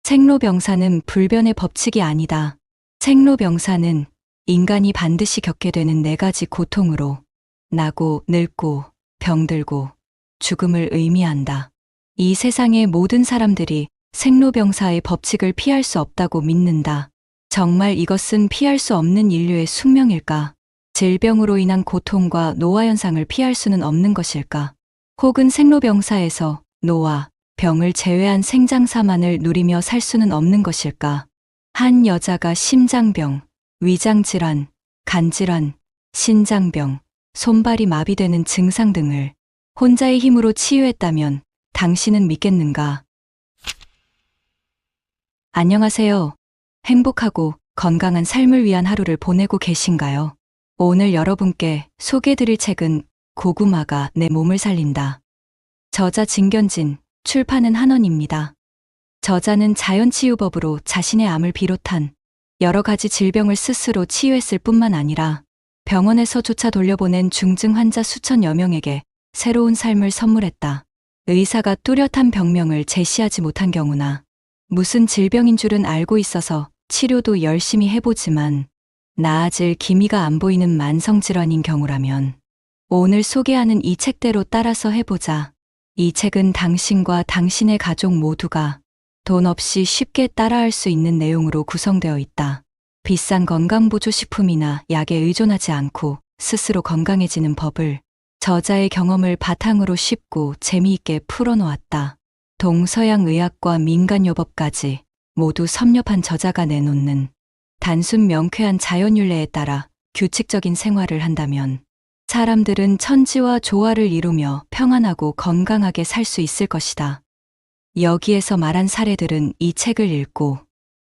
생로병사는 불변의 법칙이 아니다. 생로병사는 인간이 반드시 겪게 되는 네 가지 고통으로 나고 늙고 병들고 죽음을 의미한다. 이 세상의 모든 사람들이 생로병사의 법칙을 피할 수 없다고 믿는다. 정말 이것은 피할 수 없는 인류의 숙명일까? 질병으로 인한 고통과 노화 현상을 피할 수는 없는 것일까? 혹은 생로병사에서 노화, 병을 제외한 생장사만을 누리며 살 수는 없는 것일까? 한 여자가 심장병, 위장질환, 간질환, 신장병, 손발이 마비되는 증상 등을 혼자의 힘으로 치유했다면 당신은 믿겠는가? 안녕하세요. 행복하고 건강한 삶을 위한 하루를 보내고 계신가요? 오늘 여러분께 소개해드릴 책은 고구마가 내 몸을 살린다. 저자 진견진, 출판은 한원입니다. 저자는 자연치유법으로 자신의 암을 비롯한 여러 가지 질병을 스스로 치유했을 뿐만 아니라 병원에서조차 돌려보낸 중증 환자 수천여 명에게 새로운 삶을 선물했다. 의사가 뚜렷한 병명을 제시하지 못한 경우나 무슨 질병인 줄은 알고 있어서 치료도 열심히 해보지만 나아질 기미가 안 보이는 만성질환인 경우라면 오늘 소개하는 이 책대로 따라서 해보자. 이 책은 당신과 당신의 가족 모두가 돈 없이 쉽게 따라할 수 있는 내용으로 구성되어 있다. 비싼 건강보조식품이나 약에 의존하지 않고 스스로 건강해지는 법을 저자의 경험을 바탕으로 쉽고 재미있게 풀어놓았다. 동서양 의학과 민간요법까지 모두 섭렵한 저자가 내놓는 단순 명쾌한 자연윤례에 따라 규칙적인 생활을 한다면 사람들은 천지와 조화를 이루며 평안하고 건강하게 살 수 있을 것이다. 여기에서 말한 사례들은 이 책을 읽고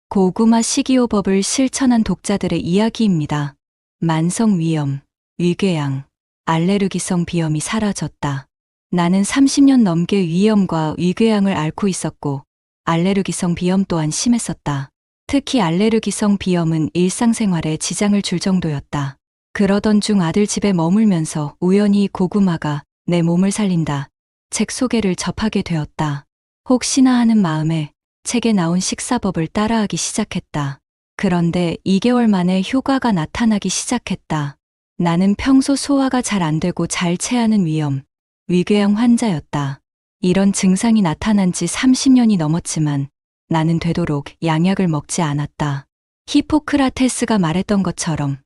고구마 식이요법을 실천한 독자들의 이야기입니다. 만성위염, 위궤양, 알레르기성 비염이 사라졌다. 나는 30년 넘게 위염과 위궤양을 앓고 있었고 알레르기성 비염 또한 심했었다. 특히 알레르기성 비염은 일상생활에 지장을 줄 정도였다. 그러던 중 아들 집에 머물면서 우연히 고구마가 내 몸을 살린다. 책 소개를 접하게 되었다. 혹시나 하는 마음에 책에 나온 식사법을 따라하기 시작했다. 그런데 2개월 만에 효과가 나타나기 시작했다. 나는 평소 소화가 잘 안 되고 잘 체하는 위염, 위궤양 환자였다. 이런 증상이 나타난 지 30년이 넘었지만 나는 되도록 양약을 먹지 않았다. 히포크라테스가 말했던 것처럼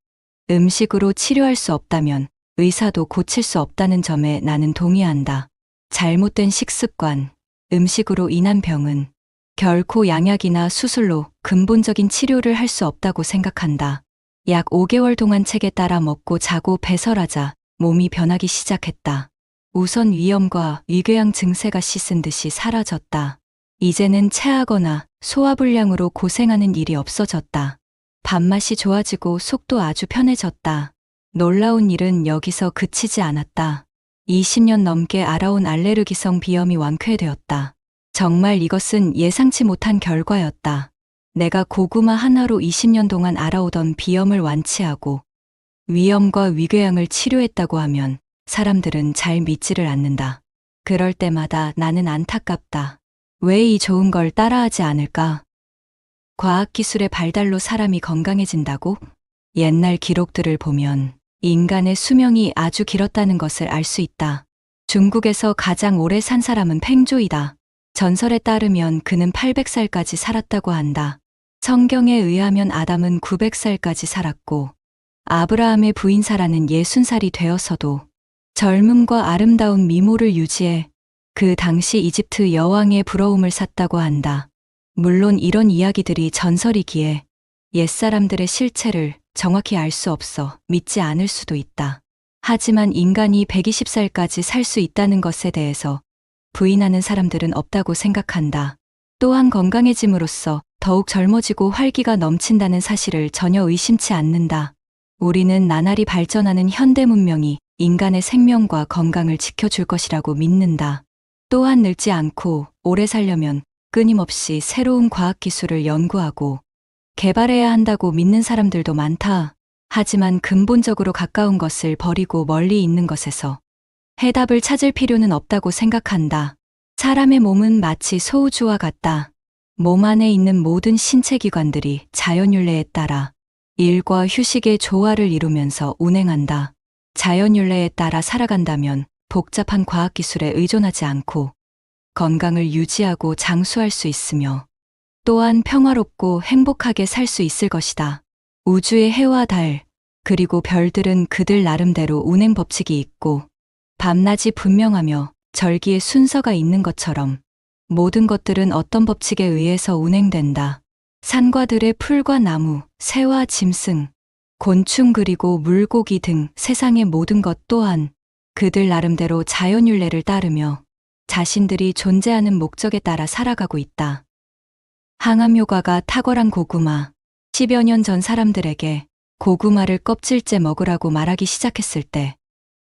음식으로 치료할 수 없다면 의사도 고칠 수 없다는 점에 나는 동의한다. 잘못된 식습관, 음식으로 인한 병은 결코 양약이나 수술로 근본적인 치료를 할 수 없다고 생각한다. 약 5개월 동안 책에 따라 먹고 자고 배설하자 몸이 변하기 시작했다. 우선 위염과 위궤양 증세가 씻은 듯이 사라졌다. 이제는 체하거나 소화불량으로 고생하는 일이 없어졌다. 밥맛이 좋아지고 속도 아주 편해졌다. 놀라운 일은 여기서 그치지 않았다. 20년 넘게 앓아온 알레르기성 비염이 완쾌되었다. 정말 이것은 예상치 못한 결과였다. 내가 고구마 하나로 20년 동안 앓아오던 비염을 완치하고 위염과 위궤양을 치료했다고 하면 사람들은 잘 믿지를 않는다. 그럴 때마다 나는 안타깝다. 왜 이 좋은 걸 따라하지 않을까? 과학기술의 발달로 사람이 건강해진다고? 옛날 기록들을 보면 인간의 수명이 아주 길었다는 것을 알 수 있다. 중국에서 가장 오래 산 사람은 팽조이다. 전설에 따르면 그는 800살까지 살았다고 한다. 성경에 의하면 아담은 900살까지 살았고 아브라함의 부인 사라는 60살이 되어서도 젊음과 아름다운 미모를 유지해 그 당시 이집트 여왕의 부러움을 샀다고 한다. 물론 이런 이야기들이 전설이기에 옛사람들의 실체를 정확히 알 수 없어 믿지 않을 수도 있다. 하지만 인간이 120살까지 살 수 있다는 것에 대해서 부인하는 사람들은 없다고 생각한다. 또한 건강해짐으로써 더욱 젊어지고 활기가 넘친다는 사실을 전혀 의심치 않는다. 우리는 나날이 발전하는 현대 문명이 인간의 생명과 건강을 지켜줄 것이라고 믿는다. 또한 늙지 않고 오래 살려면 끊임없이 새로운 과학기술을 연구하고 개발해야 한다고 믿는 사람들도 많다. 하지만 근본적으로 가까운 것을 버리고 멀리 있는 것에서 해답을 찾을 필요는 없다고 생각한다. 사람의 몸은 마치 소우주와 같다. 몸 안에 있는 모든 신체 기관들이 자연윤례에 따라 일과 휴식의 조화를 이루면서 운행한다. 자연윤례에 따라 살아간다면 복잡한 과학기술에 의존하지 않고 건강을 유지하고 장수할 수 있으며 또한 평화롭고 행복하게 살 수 있을 것이다. 우주의 해와 달, 그리고 별들은 그들 나름대로 운행 법칙이 있고 밤낮이 분명하며 절기의 순서가 있는 것처럼 모든 것들은 어떤 법칙에 의해서 운행된다. 산과 들의 풀과 나무, 새와 짐승, 곤충 그리고 물고기 등 세상의 모든 것 또한 그들 나름대로 자연윤례를 따르며 자신들이 존재하는 목적에 따라 살아가고 있다. 항암효과가 탁월한 고구마. 10여 년 전 사람들에게 고구마를 껍질째 먹으라고 말하기 시작했을 때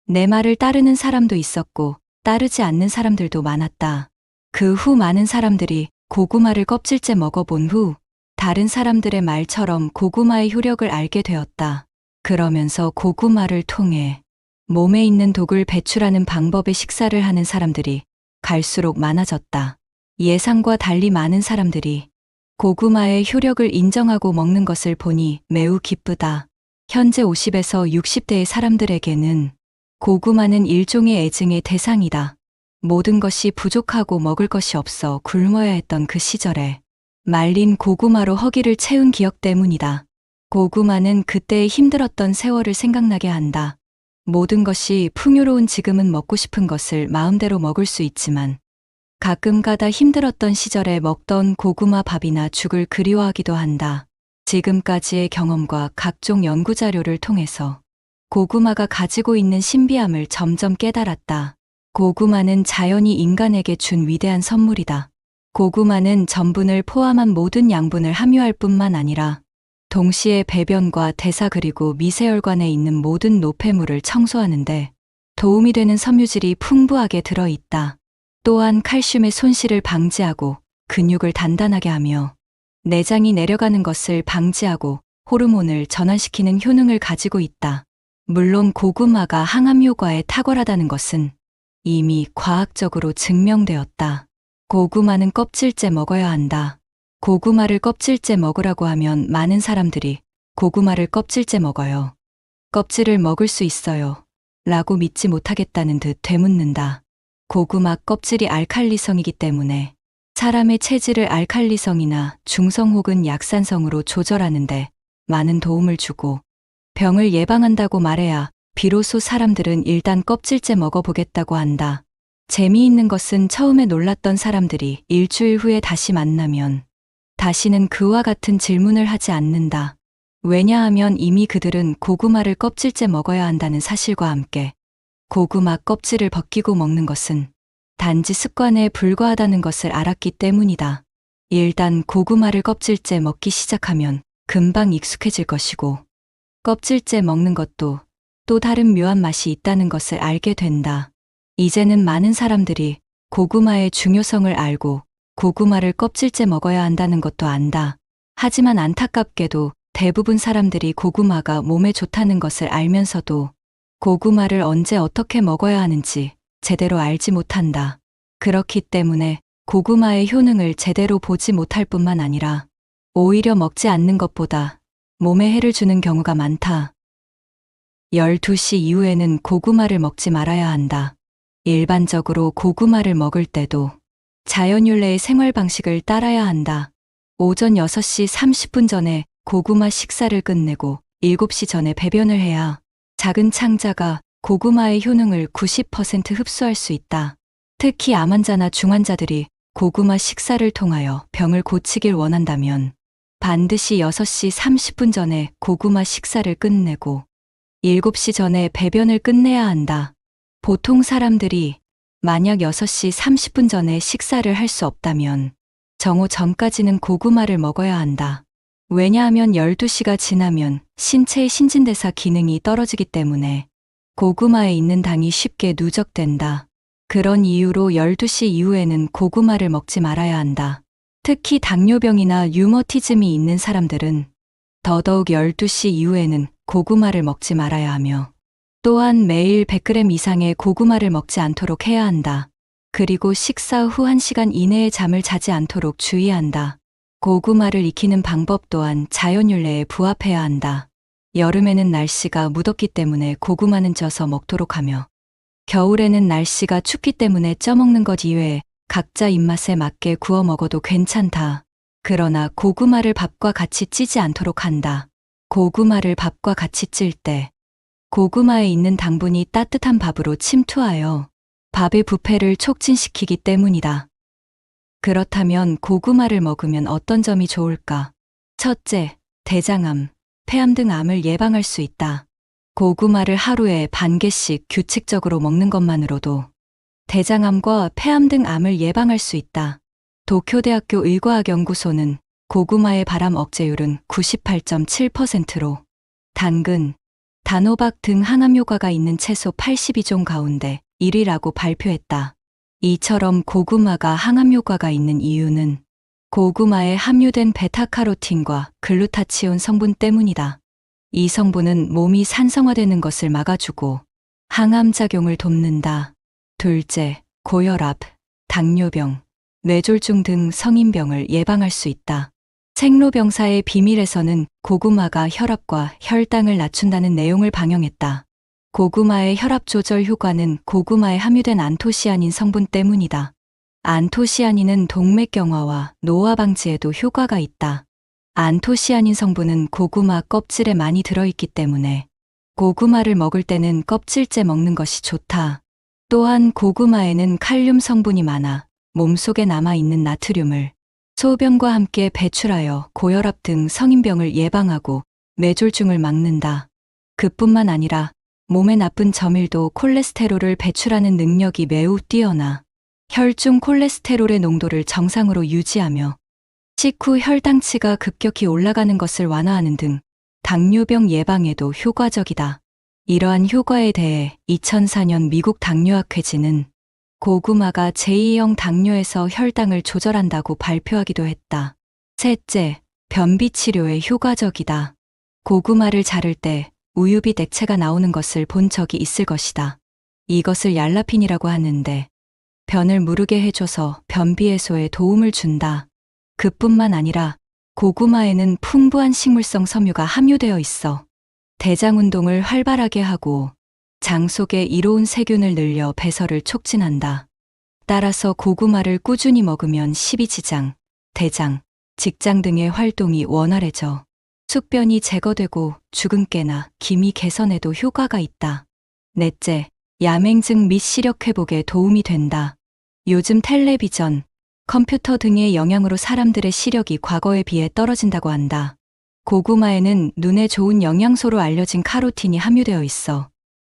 내 말을 따르는 사람도 있었고 따르지 않는 사람들도 많았다. 그 후 많은 사람들이 고구마를 껍질째 먹어본 후 다른 사람들의 말처럼 고구마의 효력을 알게 되었다. 그러면서 고구마를 통해 몸에 있는 독을 배출하는 방법의 식사를 하는 사람들이 갈수록 많아졌다. 예상과 달리 많은 사람들이 고구마의 효력을 인정하고 먹는 것을 보니 매우 기쁘다. 현재 50에서 60대의 사람들에게는 고구마는 일종의 애증의 대상이다. 모든 것이 부족하고 먹을 것이 없어 굶어야 했던 그 시절에 말린 고구마로 허기를 채운 기억 때문이다. 고구마는 그때의 힘들었던 세월을 생각나게 한다. 모든 것이 풍요로운 지금은 먹고 싶은 것을 마음대로 먹을 수 있지만 가끔가다 힘들었던 시절에 먹던 고구마 밥이나 죽을 그리워하기도 한다. 지금까지의 경험과 각종 연구 자료를 통해서 고구마가 가지고 있는 신비함을 점점 깨달았다. 고구마는 자연이 인간에게 준 위대한 선물이다. 고구마는 전분을 포함한 모든 양분을 함유할 뿐만 아니라 동시에 배변과 대사 그리고 미세혈관에 있는 모든 노폐물을 청소하는데 도움이 되는 섬유질이 풍부하게 들어있다. 또한 칼슘의 손실을 방지하고 근육을 단단하게 하며 내장이 내려가는 것을 방지하고 호르몬을 전환시키는 효능을 가지고 있다. 물론 고구마가 항암 효과에 탁월하다는 것은 이미 과학적으로 증명되었다. 고구마는 껍질째 먹어야 한다. 고구마를 껍질째 먹으라고 하면 많은 사람들이 고구마를 껍질째 먹어요. 껍질을 먹을 수 있어요. 라고 믿지 못하겠다는 듯 되묻는다. 고구마 껍질이 알칼리성이기 때문에 사람의 체질을 알칼리성이나 중성 혹은 약산성으로 조절하는데 많은 도움을 주고 병을 예방한다고 말해야 비로소 사람들은 일단 껍질째 먹어보겠다고 한다. 재미있는 것은 처음에 놀랐던 사람들이 일주일 후에 다시 만나면 다시는 그와 같은 질문을 하지 않는다. 왜냐하면 이미 그들은 고구마를 껍질째 먹어야 한다는 사실과 함께 고구마 껍질을 벗기고 먹는 것은 단지 습관에 불과하다는 것을 알았기 때문이다. 일단 고구마를 껍질째 먹기 시작하면 금방 익숙해질 것이고 껍질째 먹는 것도 또 다른 묘한 맛이 있다는 것을 알게 된다. 이제는 많은 사람들이 고구마의 중요성을 알고 고구마를 껍질째 먹어야 한다는 것도 안다. 하지만 안타깝게도 대부분 사람들이 고구마가 몸에 좋다는 것을 알면서도 고구마를 언제 어떻게 먹어야 하는지 제대로 알지 못한다. 그렇기 때문에 고구마의 효능을 제대로 보지 못할 뿐만 아니라 오히려 먹지 않는 것보다 몸에 해를 주는 경우가 많다. 12시 이후에는 고구마를 먹지 말아야 한다. 일반적으로 고구마를 먹을 때도 자연윤례의 생활 방식을 따라야 한다. 오전 6시 30분 전에 고구마 식사를 끝내고 7시 전에 배변을 해야 작은 창자가 고구마의 효능을 90% 흡수할 수 있다. 특히 암 환자나 중환자들이 고구마 식사를 통하여 병을 고치길 원한다면 반드시 6시 30분 전에 고구마 식사를 끝내고 7시 전에 배변을 끝내야 한다. 보통 사람들이 만약 6시 30분 전에 식사를 할 수 없다면 정오 전까지는 고구마를 먹어야 한다. 왜냐하면 12시가 지나면 신체의 신진대사 기능이 떨어지기 때문에 고구마에 있는 당이 쉽게 누적된다. 그런 이유로 12시 이후에는 고구마를 먹지 말아야 한다. 특히 당뇨병이나 류머티즘이 있는 사람들은 더더욱 12시 이후에는 고구마를 먹지 말아야 하며 또한 매일 100g 이상의 고구마를 먹지 않도록 해야 한다. 그리고 식사 후 1시간 이내에 잠을 자지 않도록 주의한다. 고구마를 익히는 방법 또한 자연윤례에 부합해야 한다. 여름에는 날씨가 무덥기 때문에 고구마는 쪄서 먹도록 하며, 겨울에는 날씨가 춥기 때문에 쪄먹는 것 이외에 각자 입맛에 맞게 구워 먹어도 괜찮다. 그러나 고구마를 밥과 같이 찌지 않도록 한다. 고구마를 밥과 같이 찔 때 고구마에 있는 당분이 따뜻한 밥으로 침투하여 밥의 부패를 촉진시키기 때문이다. 그렇다면 고구마를 먹으면 어떤 점이 좋을까? 첫째, 대장암, 폐암 등 암을 예방할 수 있다. 고구마를 하루에 반 개씩 규칙적으로 먹는 것만으로도 대장암과 폐암 등 암을 예방할 수 있다. 도쿄대학교 의과학연구소는 고구마의 발암 억제율은 98.7%로 당근, 단호박 등 항암 효과가 있는 채소 82종 가운데 1위라고 발표했다. 이처럼 고구마가 항암 효과가 있는 이유는 고구마에 함유된 베타카로틴과 글루타치온 성분 때문이다. 이 성분은 몸이 산성화되는 것을 막아주고 항암 작용을 돕는다. 둘째, 고혈압, 당뇨병, 뇌졸중 등 성인병을 예방할 수 있다. 생로병사의 비밀에서는 고구마가 혈압과 혈당을 낮춘다는 내용을 방영했다. 고구마의 혈압 조절 효과는 고구마에 함유된 안토시아닌 성분 때문이다. 안토시아닌은 동맥경화와 노화 방지에도 효과가 있다. 안토시아닌 성분은 고구마 껍질에 많이 들어있기 때문에 고구마를 먹을 때는 껍질째 먹는 것이 좋다. 또한 고구마에는 칼륨 성분이 많아 몸속에 남아있는 나트륨을 소변과 함께 배출하여 고혈압 등 성인병을 예방하고 뇌졸중을 막는다. 그뿐만 아니라 몸에 나쁜 저밀도 콜레스테롤을 배출하는 능력이 매우 뛰어나 혈중 콜레스테롤의 농도를 정상으로 유지하며 식후 혈당치가 급격히 올라가는 것을 완화하는 등 당뇨병 예방에도 효과적이다. 이러한 효과에 대해 2004년 미국 당뇨학회지는 고구마가 제2형 당뇨에서 혈당을 조절한다고 발표하기도 했다. 셋째, 변비 치료에 효과적이다. 고구마를 자를 때 우유빛 액체가 나오는 것을 본 적이 있을 것이다. 이것을 얄라핀이라고 하는데 변을 무르게 해줘서 변비 해소에 도움을 준다. 그뿐만 아니라 고구마에는 풍부한 식물성 섬유가 함유되어 있어 대장 운동을 활발하게 하고 장 속에 이로운 세균을 늘려 배설을 촉진한다. 따라서 고구마를 꾸준히 먹으면 십이지장, 대장, 직장 등의 활동이 원활해져 숙변이 제거되고 주근깨나 기미 개선에도 효과가 있다. 넷째, 야맹증 및 시력 회복에 도움이 된다. 요즘 텔레비전, 컴퓨터 등의 영향으로 사람들의 시력이 과거에 비해 떨어진다고 한다. 고구마에는 눈에 좋은 영양소로 알려진 카로틴이 함유되어 있어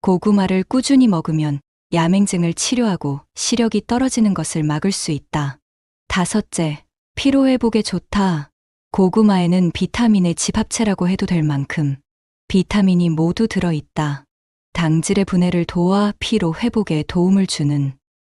고구마를 꾸준히 먹으면 야맹증을 치료하고 시력이 떨어지는 것을 막을 수 있다. 다섯째, 피로회복에 좋다. 고구마에는 비타민의 집합체라고 해도 될 만큼 비타민이 모두 들어있다. 당질의 분해를 도와 피로 회복에 도움을 주는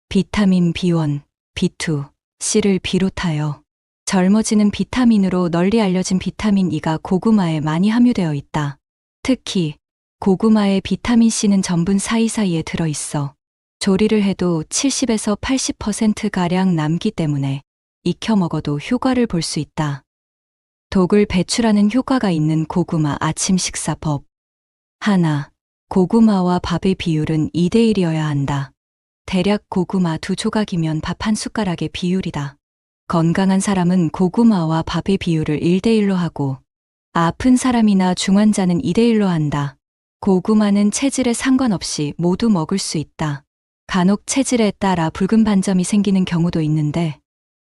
비타민 B1, B2, C를 비롯하여 젊어지는 비타민으로 널리 알려진 비타민 E가 고구마에 많이 함유되어 있다. 특히 고구마의 비타민 C는 전분 사이사이에 들어있어 조리를 해도 70에서 80%가량 남기 때문에 익혀 먹어도 효과를 볼 수 있다. 독을 배출하는 효과가 있는 고구마 아침 식사법. 하나, 고구마와 밥의 비율은 2대1이어야 한다. 대략 고구마 2조각이면 밥 한 숟가락의 비율이다. 건강한 사람은 고구마와 밥의 비율을 1대1로 하고 아픈 사람이나 중환자는 2대1로 한다. 고구마는 체질에 상관없이 모두 먹을 수 있다. 간혹 체질에 따라 붉은 반점이 생기는 경우도 있는데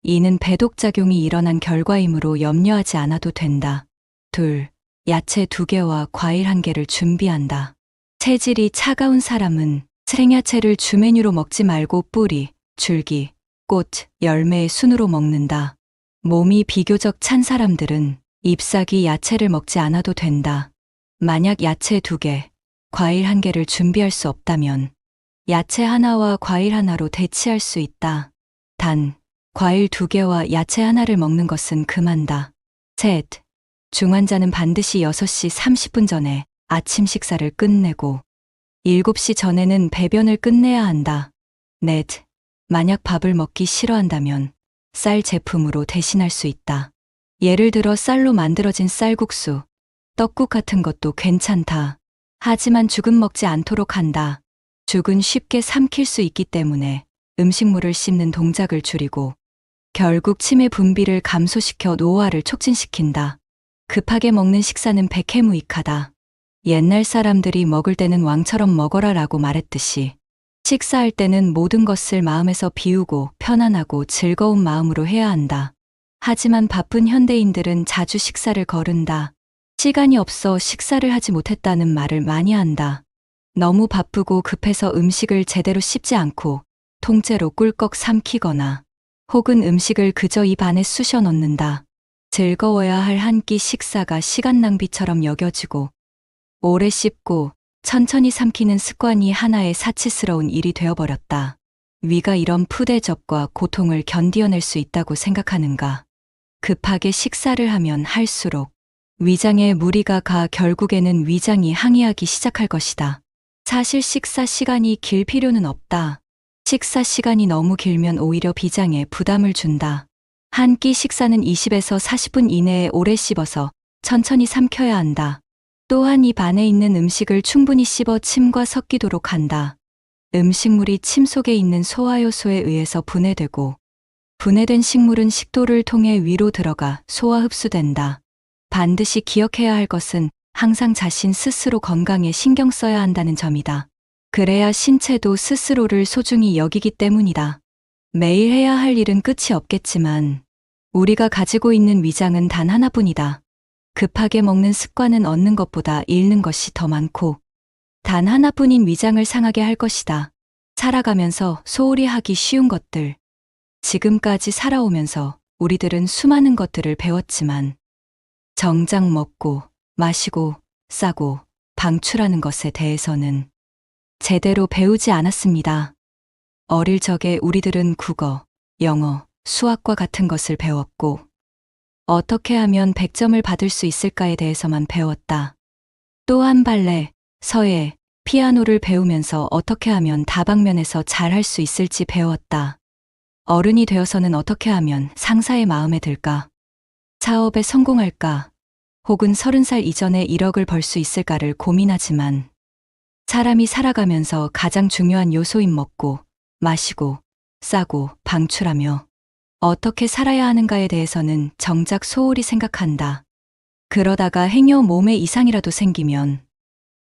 이는 배독작용이 일어난 결과이므로 염려하지 않아도 된다. 둘, 야채 2개와 과일 1개를 준비한다. 체질이 차가운 사람은 생야채를 주메뉴로 먹지 말고 뿌리, 줄기, 꽃, 열매의 순으로 먹는다. 몸이 비교적 찬 사람들은 잎사귀 야채를 먹지 않아도 된다. 만약 야채 2개, 과일 1개를 준비할 수 없다면 야채 하나와 과일 하나로 대치할 수 있다. 단, 과일 2개와 야채 하나를 먹는 것은 금한다. 셋, 중환자는 반드시 6시 30분 전에 아침 식사를 끝내고 7시 전에는 배변을 끝내야 한다. 넷, 만약 밥을 먹기 싫어한다면 쌀 제품으로 대신할 수 있다. 예를 들어 쌀로 만들어진 쌀국수, 떡국 같은 것도 괜찮다. 하지만 죽은 먹지 않도록 한다. 죽은 쉽게 삼킬 수 있기 때문에 음식물을 씹는 동작을 줄이고 결국 치매 분비를 감소시켜 노화를 촉진시킨다. 급하게 먹는 식사는 백해무익하다. 옛날 사람들이 먹을 때는 왕처럼 먹어라 라고 말했듯이 식사할 때는 모든 것을 마음에서 비우고 편안하고 즐거운 마음으로 해야 한다. 하지만 바쁜 현대인들은 자주 식사를 거른다. 시간이 없어 식사를 하지 못했다는 말을 많이 한다. 너무 바쁘고 급해서 음식을 제대로 씹지 않고 통째로 꿀꺽 삼키거나 혹은 음식을 그저 입 안에 쑤셔 넣는다. 즐거워야 할 한 끼 식사가 시간 낭비처럼 여겨지고 오래 씹고 천천히 삼키는 습관이 하나의 사치스러운 일이 되어버렸다. 위가 이런 푸대접과 고통을 견디어낼 수 있다고 생각하는가? 급하게 식사를 하면 할수록 위장에 무리가 가 결국에는 위장이 항의하기 시작할 것이다. 사실 식사 시간이 길 필요는 없다. 식사 시간이 너무 길면 오히려 비장에 부담을 준다. 한 끼 식사는 20에서 40분 이내에 오래 씹어서 천천히 삼켜야 한다. 또한 입 안에 있는 음식을 충분히 씹어 침과 섞이도록 한다. 음식물이 침 속에 있는 소화효소에 의해서 분해되고 분해된 식물은 식도를 통해 위로 들어가 소화 흡수된다. 반드시 기억해야 할 것은 항상 자신 스스로 건강에 신경 써야 한다는 점이다. 그래야 신체도 스스로를 소중히 여기기 때문이다. 매일 해야 할 일은 끝이 없겠지만 우리가 가지고 있는 위장은 단 하나뿐이다. 급하게 먹는 습관은 얻는 것보다 잃는 것이 더 많고 단 하나뿐인 위장을 상하게 할 것이다. 살아가면서 소홀히 하기 쉬운 것들. 지금까지 살아오면서 우리들은 수많은 것들을 배웠지만 정작 먹고 마시고 싸고 방출하는 것에 대해서는 제대로 배우지 않았습니다. 어릴 적에 우리들은 국어, 영어, 수학과 같은 것을 배웠고 어떻게 하면 100점을 받을 수 있을까에 대해서만 배웠다. 또한 발레, 서예, 피아노를 배우면서 어떻게 하면 다방면에서 잘할 수 있을지 배웠다. 어른이 되어서는 어떻게 하면 상사의 마음에 들까? 사업에 성공할까? 혹은 30살 이전에 1억을 벌 수 있을까를 고민하지만 사람이 살아가면서 가장 중요한 요소인 먹고, 마시고, 싸고, 방출하며 어떻게 살아야 하는가에 대해서는 정작 소홀히 생각한다. 그러다가 행여 몸에 이상이라도 생기면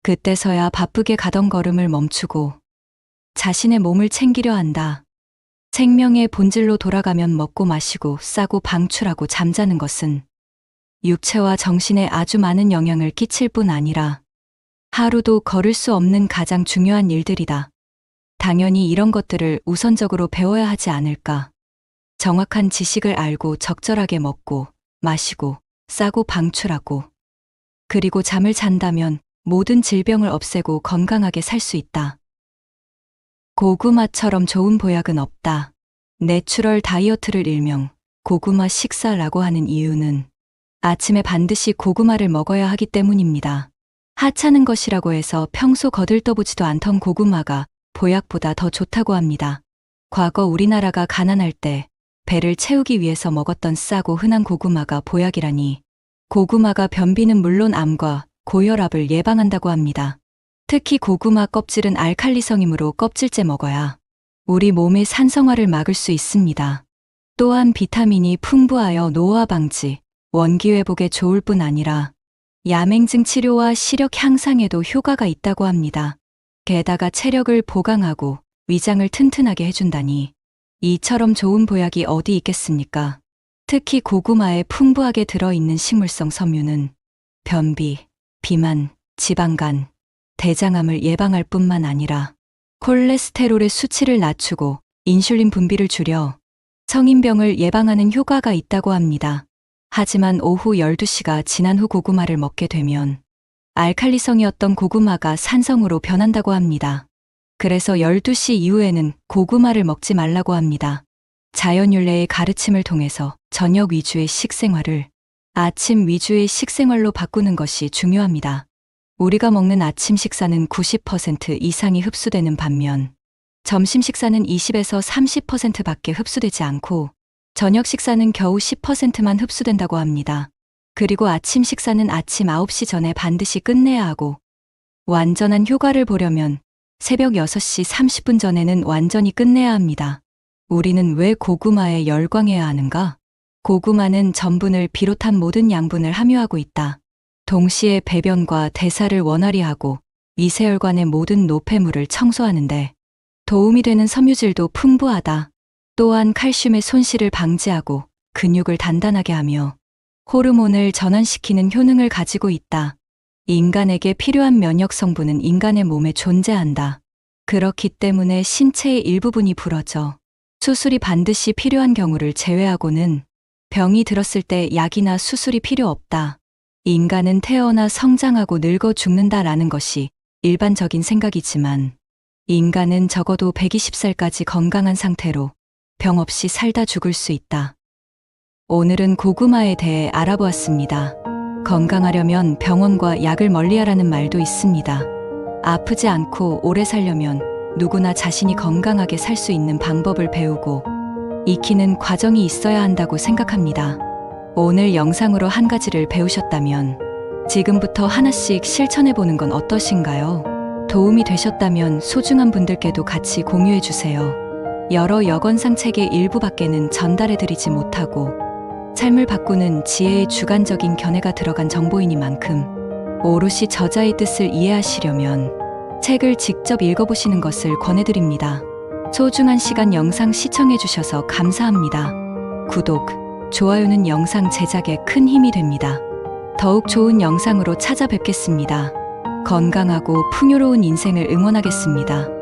그때서야 바쁘게 가던 걸음을 멈추고 자신의 몸을 챙기려 한다. 생명의 본질로 돌아가면 먹고 마시고 싸고 방출하고 잠자는 것은 육체와 정신에 아주 많은 영향을 끼칠 뿐 아니라 하루도 걸을 수 없는 가장 중요한 일들이다. 당연히 이런 것들을 우선적으로 배워야 하지 않을까. 정확한 지식을 알고 적절하게 먹고 마시고 싸고 방출하고 그리고 잠을 잔다면 모든 질병을 없애고 건강하게 살 수 있다. 고구마처럼 좋은 보약은 없다. 내추럴 다이어트를 일명 고구마 식사라고 하는 이유는 아침에 반드시 고구마를 먹어야 하기 때문입니다. 하찮은 것이라고 해서 평소 거들떠보지도 않던 고구마가 보약보다 더 좋다고 합니다. 과거 우리나라가 가난할 때 배를 채우기 위해서 먹었던 싸고 흔한 고구마가 보약이라니 고구마가 변비는 물론 암과 고혈압을 예방한다고 합니다. 특히 고구마 껍질은 알칼리성이므로 껍질째 먹어야 우리 몸의 산성화를 막을 수 있습니다. 또한 비타민이 풍부하여 노화 방지, 원기 회복에 좋을 뿐 아니라 야맹증 치료와 시력 향상에도 효과가 있다고 합니다. 게다가 체력을 보강하고 위장을 튼튼하게 해준다니 이처럼 좋은 보약이 어디 있겠습니까? 특히 고구마에 풍부하게 들어있는 식물성 섬유는 변비, 비만, 지방간, 대장암을 예방할 뿐만 아니라 콜레스테롤의 수치를 낮추고 인슐린 분비를 줄여 성인병을 예방하는 효과가 있다고 합니다. 하지만 오후 12시가 지난 후 고구마를 먹게 되면 알칼리성이었던 고구마가 산성으로 변한다고 합니다. 그래서 12시 이후에는 고구마를 먹지 말라고 합니다. 자연윤례의 가르침을 통해서 저녁 위주의 식생활을 아침 위주의 식생활로 바꾸는 것이 중요합니다. 우리가 먹는 아침 식사는 90% 이상이 흡수되는 반면 점심 식사는 20에서 30%밖에 흡수되지 않고 저녁 식사는 겨우 10%만 흡수된다고 합니다. 그리고 아침 식사는 아침 9시 전에 반드시 끝내야 하고, 완전한 효과를 보려면 새벽 6시 30분 전에는 완전히 끝내야 합니다. 우리는 왜 고구마에 열광해야 하는가? 고구마는 전분을 비롯한 모든 양분을 함유하고 있다. 동시에 배변과 대사를 원활히 하고 위세혈관의 모든 노폐물을 청소하는데 도움이 되는 섬유질도 풍부하다. 또한 칼슘의 손실을 방지하고 근육을 단단하게 하며 호르몬을 전환시키는 효능을 가지고 있다. 인간에게 필요한 면역 성분은 인간의 몸에 존재한다. 그렇기 때문에 신체의 일부분이 부러져 수술이 반드시 필요한 경우를 제외하고는 병이 들었을 때 약이나 수술이 필요 없다. 인간은 태어나 성장하고 늙어 죽는다라는 것이 일반적인 생각이지만 인간은 적어도 120살까지 건강한 상태로 병 없이 살다 죽을 수 있다. 오늘은 고구마에 대해 알아보았습니다. 건강하려면 병원과 약을 멀리하라는 말도 있습니다. 아프지 않고 오래 살려면 누구나 자신이 건강하게 살 수 있는 방법을 배우고 익히는 과정이 있어야 한다고 생각합니다. 오늘 영상으로 한 가지를 배우셨다면 지금부터 하나씩 실천해보는 건 어떠신가요? 도움이 되셨다면 소중한 분들께도 같이 공유해주세요. 여러 여건상 책의 일부밖에는 전달해드리지 못하고 삶을 바꾸는 지혜의 주관적인 견해가 들어간 정보이니만큼 오롯이 저자의 뜻을 이해하시려면 책을 직접 읽어보시는 것을 권해드립니다. 소중한 시간 영상 시청해주셔서 감사합니다. 구독, 좋아요는 영상 제작에 큰 힘이 됩니다. 더욱 좋은 영상으로 찾아뵙겠습니다. 건강하고 풍요로운 인생을 응원하겠습니다.